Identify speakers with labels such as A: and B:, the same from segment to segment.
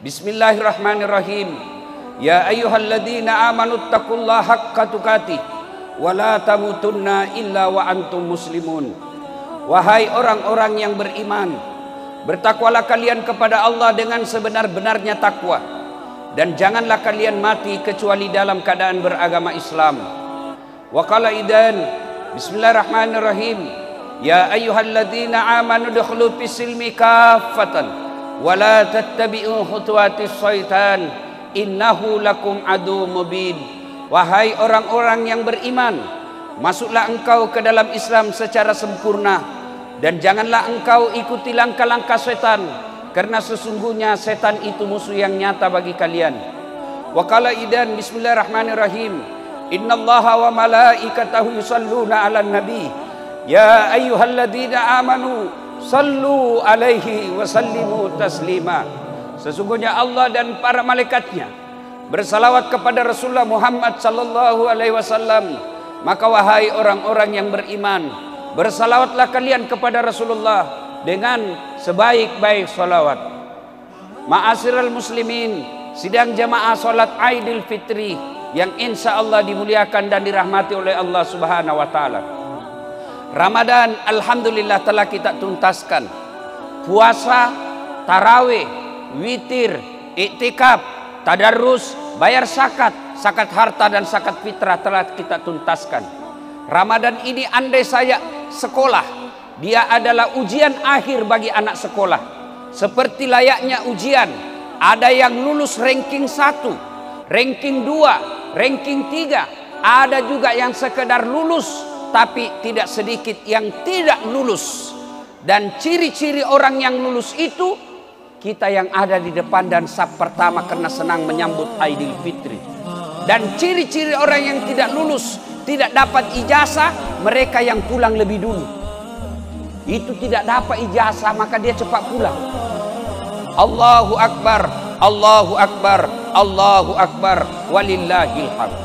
A: Bismillahirrahmanirrahim. Ya ayyuhalladzina amanu taqullaha haqqa tuqatih wa la tamutunna illa wa antum muslimun. Wahai orang-orang yang beriman, bertakwalah kalian kepada Allah dengan sebenar-benarnya takwa, dan janganlah kalian mati kecuali dalam keadaan beragama Islam. Wa qala idan, bismillahirrahmanirrahim. Ya ayyuhalladzina amanu dukhulu fis-silmi kaffatan wa la tattabi'u khutuwatis syaitan innahu lakum adu mubin. Wahai orang-orang yang beriman, masuklah engkau ke dalam Islam secara sempurna, dan janganlah engkau ikuti langkah-langkah setan, karena sesungguhnya setan itu musuh yang nyata bagi kalian. Wa qala idan, bismillahirrahmanirrahim. Innallaha wa malaikatahu yusalluna 'alan nabi. Ya ayyuhalladzina amanu sallu alaihi wa sallimu taslima. Sesungguhnya Allah dan para malaikatnya bersalawat kepada Rasulullah Muhammad sallallahu alaihi wasallam. Maka wahai orang-orang yang beriman, bersalawatlah kalian kepada Rasulullah dengan sebaik-baik salawat. Ma'asyiral muslimin, sidang jamaah salat Aidil Fitri yang insya Allah dimuliakan dan dirahmati oleh Allah Subhanahu wa taala. Ramadan alhamdulillah telah kita tuntaskan. Puasa, tarawih, witir, iktikaf, tadarrus, bayar zakat, zakat harta dan zakat fitrah telah kita tuntaskan. Ramadan ini andai saya sekolah, dia adalah ujian akhir bagi anak sekolah. Seperti layaknya ujian, ada yang lulus ranking 1, ranking 2, ranking 3, ada juga yang sekedar lulus, tapi tidak sedikit yang tidak lulus. Dan ciri-ciri orang yang lulus itu, kita yang ada di depan dan saf pertama karena senang menyambut Aidil Fitri. Dan ciri-ciri orang yang tidak lulus, tidak dapat ijazah, mereka yang pulang lebih dulu. Itu tidak dapat ijazah, maka dia cepat pulang. Allahu Akbar, Allahu Akbar, Allahu Akbar, walillahil hamd.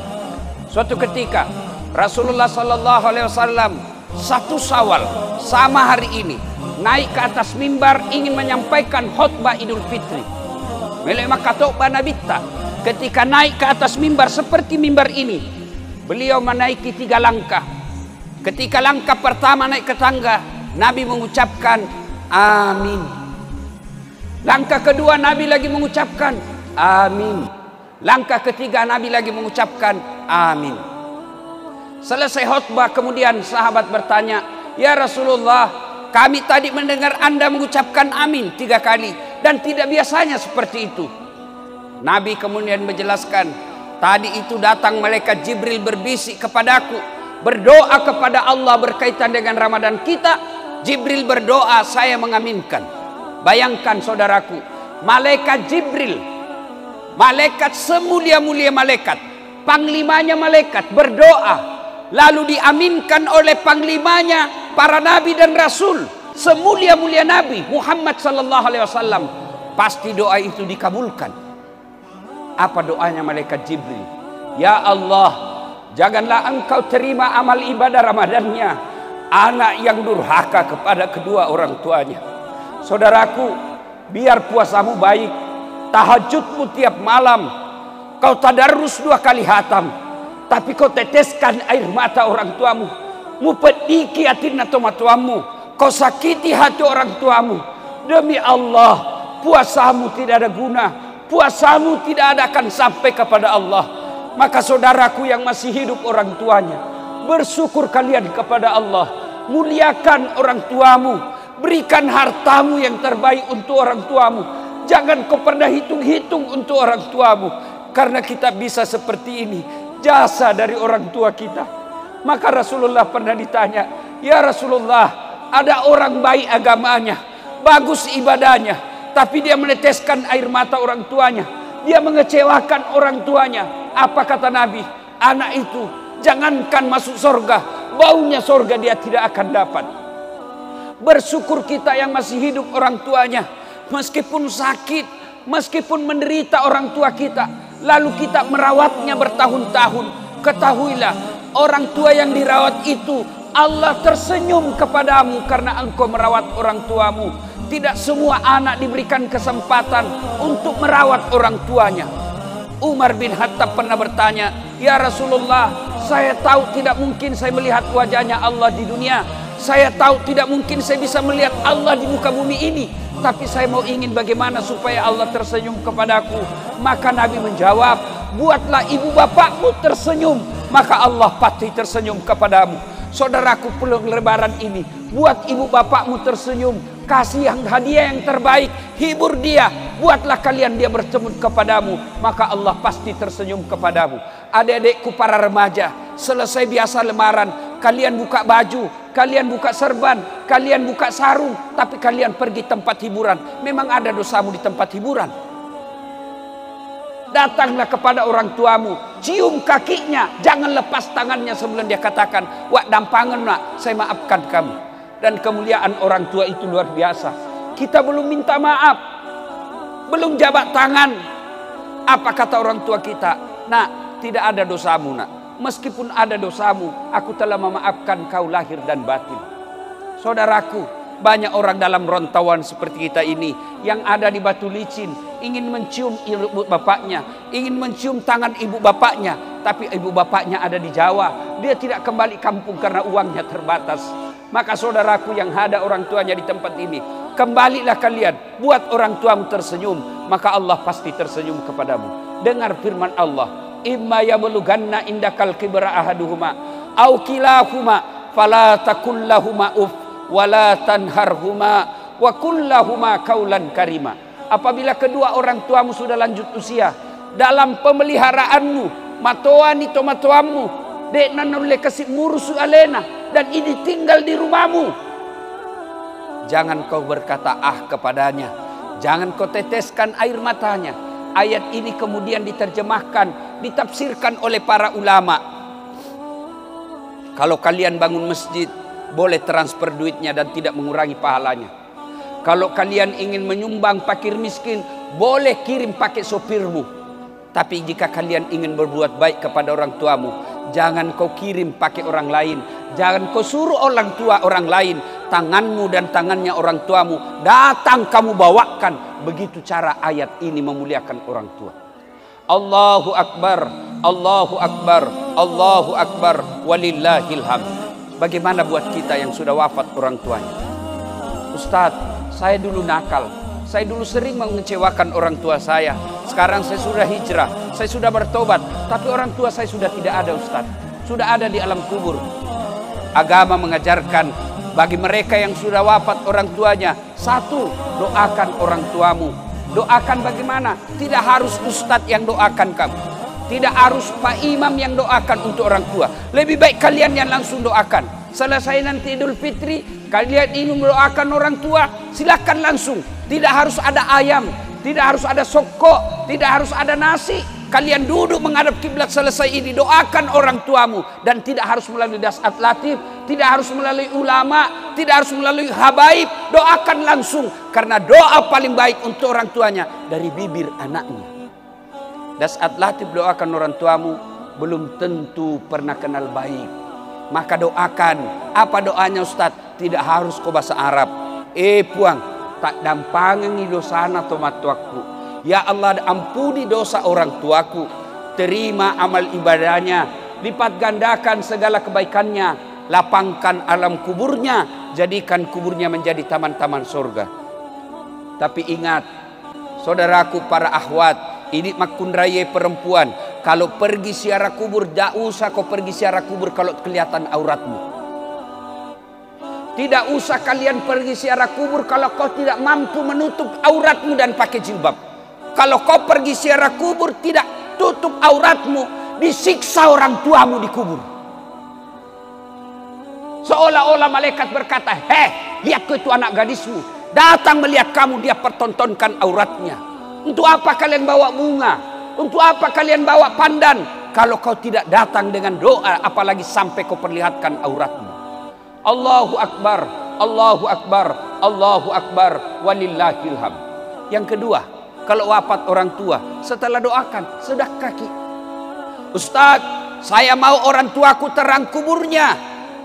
A: Suatu ketika Rasulullah sallallahu alaihi wasallam 1 Syawal sama hari ini naik ke atas mimbar ingin menyampaikan khutbah Idul Fitri. Melema katobah nabita, ketika naik ke atas mimbar seperti mimbar ini, beliau menaiki 3 langkah. Ketika langkah pertama naik ke tangga, Nabi mengucapkan amin. Langkah kedua Nabi lagi mengucapkan amin. Langkah ketiga Nabi lagi mengucapkan amin. Selesai khutbah kemudian sahabat bertanya, "Ya Rasulullah, kami tadi mendengar Anda mengucapkan amin 3 kali dan tidak biasanya seperti itu." Nabi kemudian menjelaskan, "Tadi itu datang malaikat Jibril berbisik kepadaku, berdoa kepada Allah berkaitan dengan Ramadan kita. Jibril berdoa, saya mengaminkan." Bayangkan saudaraku, malaikat Jibril, malaikat semulia-mulia malaikat, panglimanya malaikat berdoa, lalu diaminkan oleh panglimanya para nabi dan rasul, semulia-mulia Nabi Muhammad sallallahu alaihi wasallam. Pasti doa itu dikabulkan. Apa doanya malaikat Jibril? Ya Allah, janganlah engkau terima amal ibadah Ramadannya anak yang durhaka kepada kedua orang tuanya. Saudaraku, biar puasamu baik, tahajudmu tiap malam, kau tadarrus 2 kali hatam, tapi kau teteskan air mata orang tuamu, mu pediki hati tuamu, kau sakiti hati orang tuamu. Demi Allah, puasamu tidak ada guna, puasamu tidak ada akan sampai kepada Allah. Maka saudaraku yang masih hidup orang tuanya, bersyukur kalian kepada Allah, muliakan orang tuamu, berikan hartamu yang terbaik untuk orang tuamu. Jangan kau pernah hitung-hitung untuk orang tuamu, karena kita bisa seperti ini jasa dari orang tua kita. Maka Rasulullah pernah ditanya, "Ya Rasulullah, ada orang baik agamanya, bagus ibadahnya, tapi dia meneteskan air mata orang tuanya, dia mengecewakan orang tuanya." Apa kata Nabi? Anak itu jangankan masuk surga, baunya surga dia tidak akan dapat. Bersyukur kita yang masih hidup orang tuanya, meskipun sakit, meskipun menderita orang tua kita, lalu kita merawatnya bertahun-tahun. Ketahuilah, orang tua yang dirawat itu Allah tersenyum kepadamu karena engkau merawat orang tuamu. Tidak semua anak diberikan kesempatan untuk merawat orang tuanya. Umar bin Khattab pernah bertanya, "Ya Rasulullah, saya tahu tidak mungkin saya melihat wajahnya Allah di dunia. Saya tahu tidak mungkin saya bisa melihat Allah di muka bumi ini. Tapi saya mau ingin bagaimana supaya Allah tersenyum kepadaku." Maka Nabi menjawab, "Buatlah ibu bapakmu tersenyum, maka Allah pasti tersenyum kepadamu." Saudaraku, pulang lebaran ini, buat ibu bapakmu tersenyum, kasih yang hadiah yang terbaik, hibur dia, buatlah kalian dia bertemu kepadamu, maka Allah pasti tersenyum kepadamu. Adik-adikku para remaja, selesai biasa lebaran, kalian buka baju, kalian buka serban, kalian buka sarung, tapi kalian pergi tempat hiburan. Memang ada dosamu di tempat hiburan. Datanglah kepada orang tuamu, cium kakinya, jangan lepas tangannya sebelum dia katakan, "Wak dampangan nak, saya maafkan kamu." Dan kemuliaan orang tua itu luar biasa. Kita belum minta maaf, belum jabat tangan. Apa kata orang tua kita? "Nak, tidak ada dosamu nak. Meskipun ada dosamu, aku telah memaafkan kau lahir dan batin." Saudaraku, banyak orang dalam rantauan seperti kita ini yang ada di Batu Licin, ingin mencium ibu bapaknya, ingin mencium tangan ibu bapaknya, tapi ibu bapaknya ada di Jawa. Dia tidak kembali kampung karena uangnya terbatas. Maka saudaraku yang ada orang tuanya di tempat ini, kembalilah kalian, buat orang tuamu tersenyum, maka Allah pasti tersenyum kepadamu. Dengar firman Allah, "Imma yablughanna indakal kibra ahaduhuma aw kilahuma fala takul lahuma uf wala tanharhuma wa kullahuma kaulan karima." Apabila kedua orang tuamu sudah lanjut usia, dalam pemeliharaanmu, matoani to matoamu, dek nanule kasih murusu alena, dan ini tinggal di rumahmu, jangan kau berkata ah kepadanya, jangan kau teteskan air matanya. Ayat ini kemudian diterjemahkan, ditafsirkan oleh para ulama. Kalau kalian bangun masjid, boleh transfer duitnya dan tidak mengurangi pahalanya. Kalau kalian ingin menyumbang fakir miskin, boleh kirim pakai sopirmu. Tapi jika kalian ingin berbuat baik kepada orang tuamu, jangan kau kirim pakai orang lain. Jangan kau suruh orang tua orang lain, tanganmu dan tangannya orang tuamu datang kamu bawakan. Begitu cara ayat ini memuliakan orang tua. Allahu Akbar, Allahu Akbar, Allahu Akbar, walillahil hamd. Bagaimana buat kita yang sudah wafat orang tuanya? Ustadz, saya dulu nakal, saya dulu sering mengecewakan orang tua saya. Sekarang saya sudah hijrah, saya sudah bertobat, tapi orang tua saya sudah tidak ada Ustaz, sudah ada di alam kubur. Agama mengajarkan bagi mereka yang sudah wafat orang tuanya, satu, doakan orang tuamu. Doakan bagaimana? Tidak harus Ustadz yang doakan kamu, tidak harus Pak Imam yang doakan untuk orang tua. Lebih baik kalian yang langsung doakan. Selesai nanti Idul Fitri, kalian ingin mendoakan orang tua, silakan langsung. Tidak harus ada ayam, tidak harus ada soko, tidak harus ada nasi. Kalian duduk menghadap kiblat, selesai ini doakan orang tuamu. Dan tidak harus melalui dasat latif, tidak harus melalui ulama, tidak harus melalui habaib. Doakan langsung, karena doa paling baik untuk orang tuanya dari bibir anaknya. Dasat latif doakan orang tuamu, belum tentu pernah kenal baik. Maka doakan. Apa doanya Ustaz? Tidak harus kau bahasa Arab. Puang, tak dampangi dosana tomatuaku. Ya Allah, ampuni dosa orang tuaku. Terima amal ibadahnya. Lipat gandakan segala kebaikannya. Lapangkan alam kuburnya. Jadikan kuburnya menjadi taman-taman surga. Tapi ingat, saudaraku para akhwat, ini makun raya perempuan. Kalau pergi ziarah kubur, tidak usah kau pergi ziarah kubur kalau kelihatan auratmu. Tidak usah kalian pergi ziarah kubur kalau kau tidak mampu menutup auratmu dan pakai jilbab. Kalau kau pergi ziarah kubur tidak tutup auratmu, disiksa orang tuamu di kubur. Seolah-olah malaikat berkata, lihat itu anak gadismu. Datang melihat kamu, dia pertontonkan auratnya. Untuk apa kalian bawa bunga? Untuk apa kalian bawa pandan? Kalau kau tidak datang dengan doa, apalagi sampai kau perlihatkan auratmu. Allahu Akbar, Allahu Akbar, Allahu Akbar, walillahil hamd. Yang kedua, kalau wafat orang tua, setelah doakan, sedekah kaki. Ustaz, saya mau orang tuaku terang kuburnya.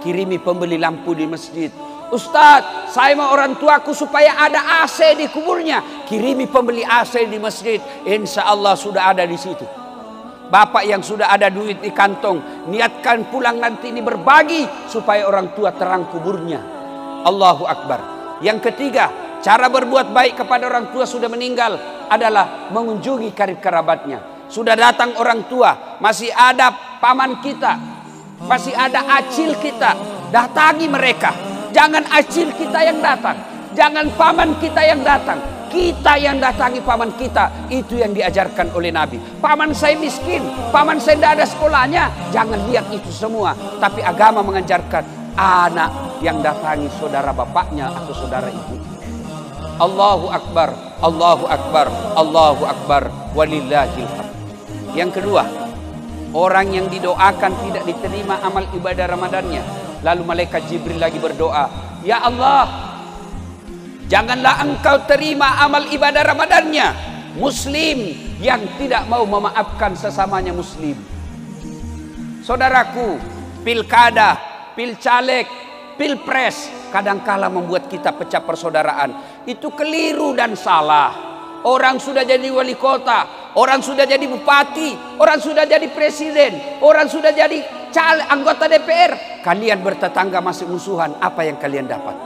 A: kirimi pembeli lampu di masjid. Ustadz, saya mau orang tuaku supaya ada AC di kuburnya, kirimi pembeli AC di masjid. Insya Allah sudah ada di situ. Bapak yang sudah ada duit di kantong, niatkan pulang nanti ini berbagi supaya orang tua terang kuburnya. Allahu Akbar. Yang ketiga, cara berbuat baik kepada orang tua sudah meninggal adalah mengunjungi karib kerabatnya. Sudah datang orang tua, masih ada paman kita, masih ada acil kita, datangi mereka. Jangan acil kita yang datang, jangan paman kita yang datang, kita yang datangi paman kita. Itu yang diajarkan oleh Nabi. Paman saya miskin, paman saya tidak ada sekolahnya, jangan lihat itu semua. Tapi agama mengajarkan anak yang datangi saudara bapaknya atau saudara ibu. Allahu Akbar, Allahu Akbar, Allahu Akbar, walillahil hamd. Yang kedua, orang yang didoakan tidak diterima amal ibadah Ramadannya. Lalu malaikat Jibril lagi berdoa, ya Allah, janganlah engkau terima amal ibadah Ramadannya muslim yang tidak mau memaafkan sesamanya muslim. Saudaraku, pilkada, pilcaleg, pilpres kadangkala membuat kita pecah persaudaraan. Itu keliru dan salah. Orang sudah jadi wali kota, orang sudah jadi bupati, orang sudah jadi presiden, orang sudah jadi anggota DPR. Kalian bertetangga masih musuhan, apa yang kalian dapat?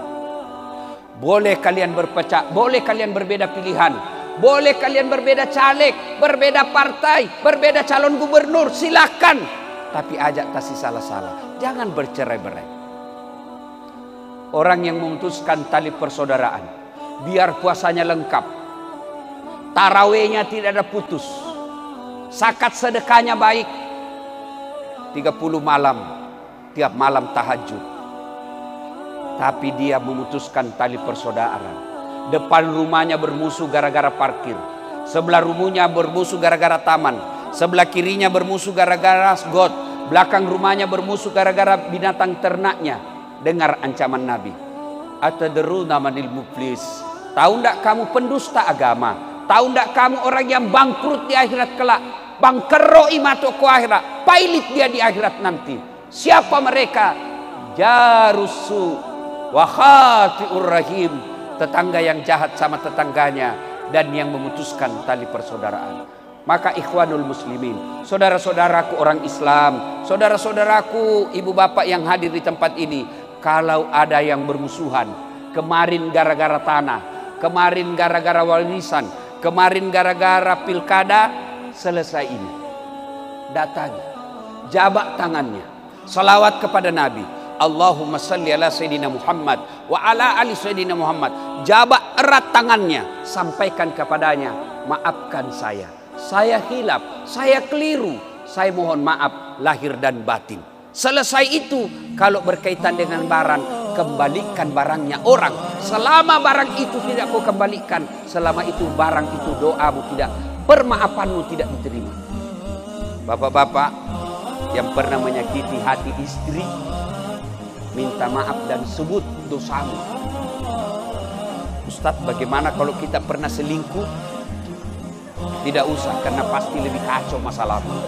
A: Boleh kalian berpecah, boleh kalian berbeda pilihan, boleh kalian berbeda caleg, berbeda partai, berbeda calon gubernur, silakan. Tapi ajak kasih salah-salah, jangan bercerai-berai. Orang yang memutuskan tali persaudaraan, biar puasanya lengkap, tarawehnya tidak ada putus, zakat sedekahnya baik, 30 malam, tiap malam tahajud. Tapi dia memutuskan tali persaudaraan. Depan rumahnya bermusuh gara-gara parkir, sebelah rumahnya bermusuh gara-gara taman, sebelah kirinya bermusuh gara-gara got, belakang rumahnya bermusuh gara-gara binatang ternaknya. Dengar ancaman Nabi. Atadruna manil muflis? Tahu ndak kamu pendusta agama? Tahu ndak kamu orang yang bangkrut di akhirat kelak? Bangkero imatoko akhirat, pailit dia di akhirat nanti. Siapa mereka? Jarusu wa khati'ur rahim, tetangga yang jahat sama tetangganya dan yang memutuskan tali persaudaraan. Maka ikhwanul muslimin, saudara-saudaraku orang Islam, saudara-saudaraku ibu bapak yang hadir di tempat ini, kalau ada yang bermusuhan, kemarin gara-gara tanah, kemarin gara-gara warisan, kemarin gara-gara pilkada, selesai ini, datangi, jabat tangannya, salawat kepada Nabi, Allahumma salli ala Sayyidina Muhammad wa ala ali Sayyidina Muhammad, jabat erat tangannya, sampaikan kepadanya, maafkan saya hilaf, saya keliru, saya mohon maaf lahir dan batin. Selesai itu, kalau berkaitan dengan barang, kembalikan barangnya orang. Selama barang itu tidak kau kembalikan, selama itu barang itu doamu tidak, permaafanmu tidak diterima. Bapak-bapak yang pernah menyakiti hati istri, minta maaf dan sebut dosamu. Ustadz, bagaimana kalau kita pernah selingkuh? Tidak usah, karena pasti lebih kacau masalahmu.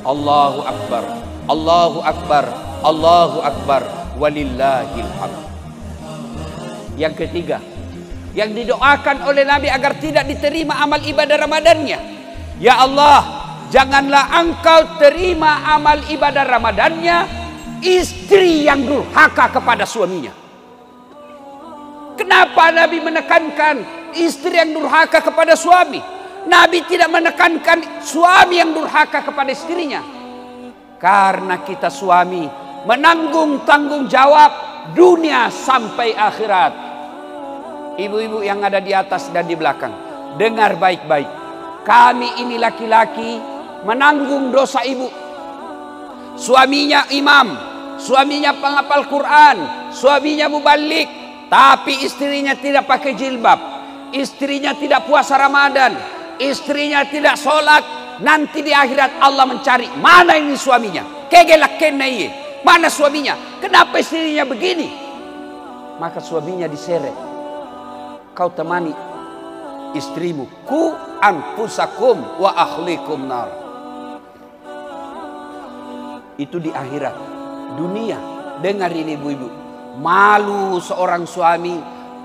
A: Allahu Akbar, Allahu Akbar, Allahu Akbar, walillahil hamd. Yang ketiga, yang didoakan oleh Nabi agar tidak diterima amal ibadah Ramadannya, ya Allah, janganlah engkau terima amal ibadah Ramadannya istri yang durhaka kepada suaminya. Kenapa Nabi menekankan istri yang durhaka kepada suami? Nabi tidak menekankan suami yang durhaka kepada istrinya. Karena kita suami menanggung tanggung jawab dunia sampai akhirat. Ibu-ibu yang ada di atas dan di belakang, dengar baik-baik. Kami ini laki-laki menanggung dosa ibu. Suaminya imam, suaminya penghafal Quran, suaminya mubalik, tapi istrinya tidak pakai jilbab, istrinya tidak puasa Ramadan, istrinya tidak sholat. Nanti di akhirat Allah mencari mana ini suaminya, kegelak kenai, mana suaminya, kenapa istrinya begini. Maka suaminya diseret, kau temani istrimu, ku anfusakum wa ahlikum nar. Itu di akhirat. Dunia Dengar ini ibu-ibu, malu seorang suami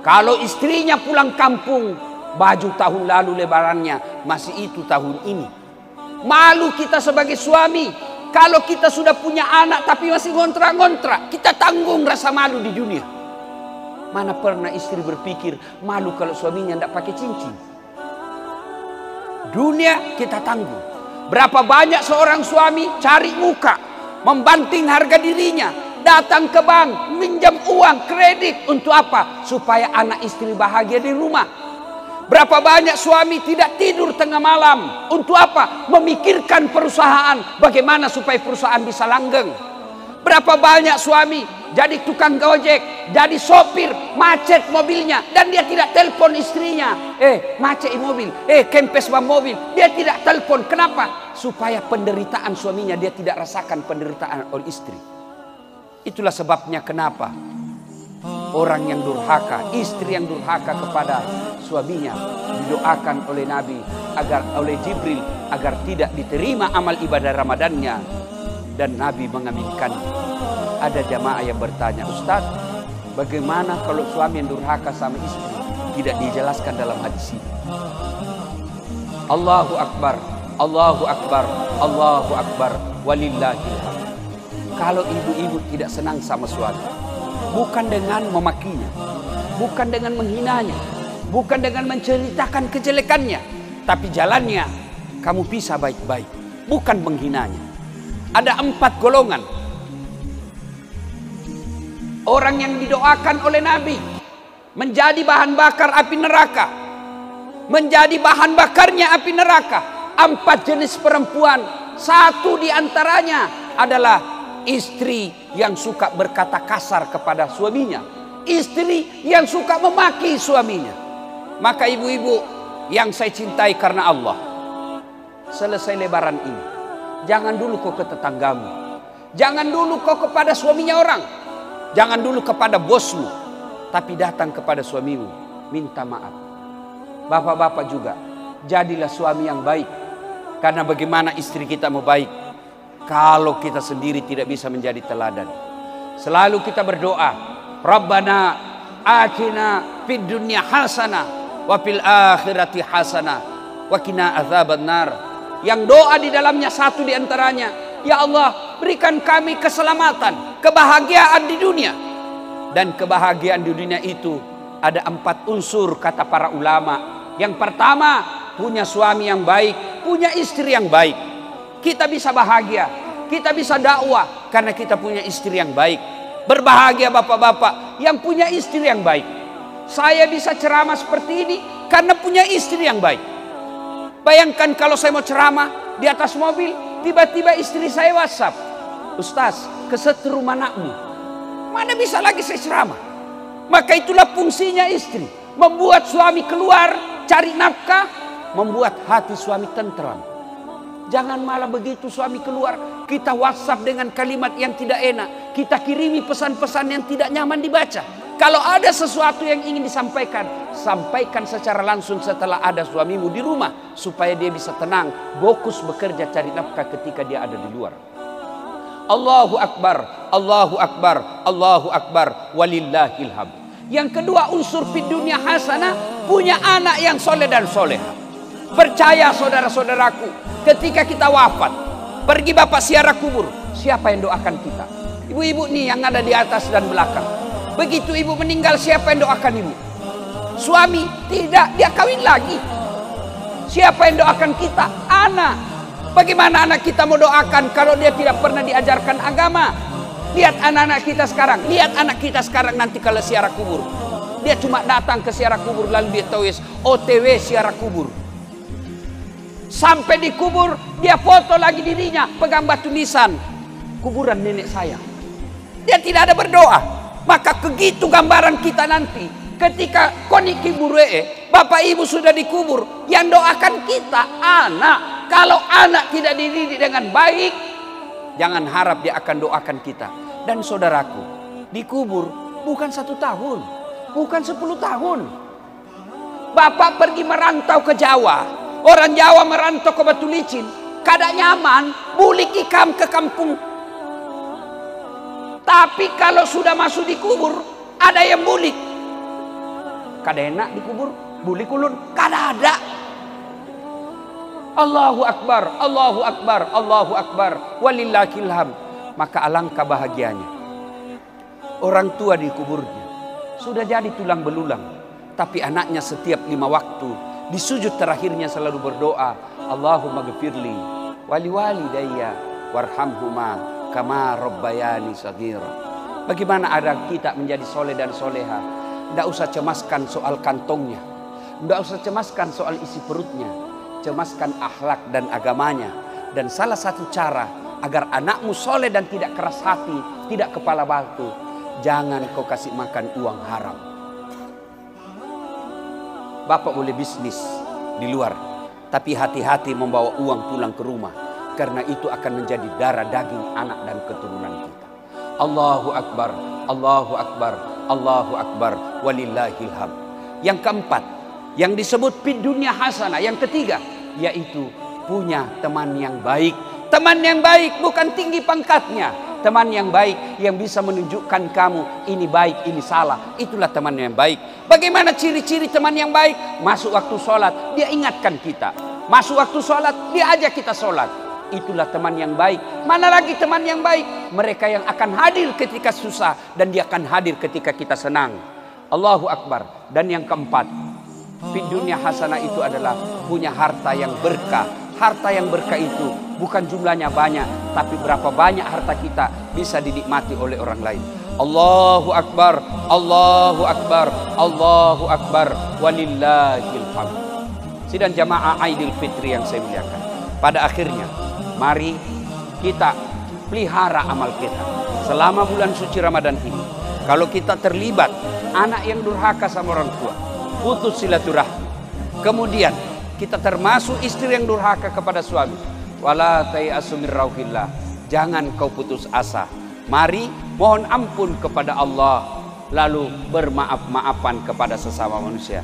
A: kalau istrinya pulang kampung, baju tahun lalu lebarannya masih itu tahun ini. Malu kita sebagai suami kalau kita sudah punya anak tapi masih ngontrak-ngontrak. Kita tanggung rasa malu di dunia. Mana pernah istri berpikir malu kalau suaminya tidak pakai cincin? Dunia kita tanggung. Berapa banyak seorang suami cari muka, membanting harga dirinya, datang ke bank, minjam uang, kredit. Untuk apa? Supaya anak istri bahagia di rumah. Berapa banyak suami tidak tidur tengah malam. Untuk apa? Memikirkan perusahaan. Bagaimana supaya perusahaan bisa langgeng. Berapa banyak suami jadi tukang gojek, jadi sopir, macet mobilnya. Dan dia tidak telepon istrinya. Macet mobil, kempes ban mobil. Dia tidak telepon. Kenapa? Supaya penderitaan suaminya dia tidak rasakan penderitaan oleh istri. Itulah sebabnya kenapa orang yang durhaka, istri yang durhaka kepada suaminya didoakan oleh Nabi oleh Jibril agar tidak diterima amal ibadah Ramadannya. Dan Nabi mengaminkan. Ada jamaah yang bertanya, Ustaz, bagaimana kalau suami yang durhaka sama istri? Tidak dijelaskan dalam hadis ini. Allahu Akbar, Allahu Akbar, Allahu Akbar, walillahilhamd. Kalau ibu-ibu tidak senang sama suami, bukan dengan memakinya, bukan dengan menghinanya, bukan dengan menceritakan kejelekannya, tapi jalannya kamu pisah baik-baik, bukan menghinanya. Ada 4 golongan orang yang didoakan oleh Nabi menjadi bahan bakar api neraka, menjadi bahan bakarnya api neraka. 4 jenis perempuan. Satu di antaranya adalah istri yang suka berkata kasar kepada suaminya, istri yang suka memaki suaminya. Maka ibu-ibu yang saya cintai karena Allah, selesai lebaran ini, jangan dulu kau ke tetanggamu, jangan dulu kau kepada suaminya orang, jangan dulu kepada bosmu, tapi datang kepada suamimu, minta maaf. Bapak-bapak juga, jadilah suami yang baik. Karena bagaimana istri kita mau baik kalau kita sendiri tidak bisa menjadi teladan? Selalu kita berdoa, Rabbana atina fid dunya hasanah wa fil akhirati hasanah wa qina adzabannar. Yang doa di dalamnya satu di antaranya, ya Allah, berikan kami keselamatan, kebahagiaan di dunia. Dan kebahagiaan di dunia itu ada 4 unsur kata para ulama. Yang pertama, punya suami yang baik, punya istri yang baik. Kita bisa bahagia, kita bisa dakwah karena kita punya istri yang baik. Berbahagia bapak-bapak yang punya istri yang baik. Saya bisa ceramah seperti ini karena punya istri yang baik. Bayangkan kalau saya mau ceramah di atas mobil, tiba-tiba istri saya WhatsApp, Ustaz, kesetrum anakmu. Mana bisa lagi saya ceramah? Maka itulah fungsinya istri, membuat suami keluar cari nafkah, membuat hati suami tentram. Jangan malah begitu suami keluar, kita WhatsApp dengan kalimat yang tidak enak, kita kirimi pesan-pesan yang tidak nyaman dibaca. Kalau ada sesuatu yang ingin disampaikan, sampaikan secara langsung setelah ada suamimu di rumah, supaya dia bisa tenang, fokus bekerja cari nafkah ketika dia ada di luar. Allahu Akbar, Allahu Akbar, Allahu Akbar, walillahilhamd. Yang kedua, unsur fid dunya hasanah, punya anak yang soleh dan soleha. Percaya saudara-saudaraku, ketika kita wafat, pergi bapak ziarah kubur, siapa yang doakan kita? Ibu-ibu nih yang ada di atas dan belakang. Begitu ibu meninggal, siapa yang doakan ibu? Suami? Tidak, dia kawin lagi. Siapa yang doakan kita? Anak. Bagaimana anak kita mau doakan kalau dia tidak pernah diajarkan agama? Lihat anak-anak kita sekarang, lihat anak kita sekarang nanti kalau ziarah kubur. Dia cuma datang ke ziarah kubur lalu dia tulis OTW ziarah kubur. Sampai di kubur dia foto lagi dirinya, pegang batu nisan, kuburan nenek saya. Dia tidak ada berdoa. Maka begitu gambaran kita nanti ketika koniki buree, bapak ibu sudah dikubur, yang doakan kita anak. Kalau anak tidak dididik dengan baik, jangan harap dia akan doakan kita. Dan saudaraku, dikubur bukan 1 tahun, bukan 10 tahun. Bapak pergi merantau ke Jawa, orang Jawa merantau ke Batu Licin, kada nyaman, bulik ikam ke kampung. Tapi kalau sudah masuk di kubur, ada yang bulik. Kada enak di kubur, bulik ulun, kada ada. Allahu Akbar, Allahu Akbar, Allahu Akbar, walillahil hamd. Maka alangkah bahagianya orang tua di kuburnya sudah jadi tulang belulang, tapi anaknya setiap 5 waktu di sujud terakhirnya selalu berdoa, Allahumma ghfirli wali walidayya warhamhuma kama rabbayani shaghira. Bagaimana ada kita menjadi soleh dan soleha? Tidak usah cemaskan soal kantongnya, tidak usah cemaskan soal isi perutnya, cemaskan akhlak dan agamanya. Dan salah satu cara agar anakmu soleh dan tidak keras hati, tidak kepala batu, jangan kau kasih makan uang haram. Bapak boleh bisnis di luar, tapi hati-hati membawa uang pulang ke rumah, karena itu akan menjadi darah daging anak dan keturunan kita. Allahu Akbar, Allahu Akbar, Allahu Akbar, walillahil hamd. Yang keempat, yang disebut fid dunya hasanah. Yang ketiga, yaitu punya teman yang baik. Teman yang baik bukan tinggi pangkatnya. Teman yang baik yang bisa menunjukkan kamu ini baik, ini salah. Itulah teman yang baik. Bagaimana ciri-ciri teman yang baik? Masuk waktu sholat, dia ingatkan kita. Masuk waktu sholat, dia ajak kita sholat. Itulah teman yang baik. Mana lagi teman yang baik? Mereka yang akan hadir ketika susah, dan dia akan hadir ketika kita senang. Allahu Akbar. Dan yang keempat, fid dunya hasanah itu adalah punya harta yang berkah. Harta yang berkah itu bukan jumlahnya banyak, tapi berapa banyak harta kita bisa dinikmati oleh orang lain. Allahu Akbar, Allahu Akbar, Allahu Akbar, walillahil hamd. Sidang jamaah Aidil Fitri yang saya muliakan, pada akhirnya mari kita pelihara amal kita selama bulan suci Ramadan ini. Kalau kita terlibat anak yang durhaka sama orang tua, putus silaturahmi, kemudian kita termasuk istri yang durhaka kepada suami, wala tayasu mir rauhillah, jangan kau putus asa. Mari mohon ampun kepada Allah, lalu bermaaf-maafan kepada sesama manusia.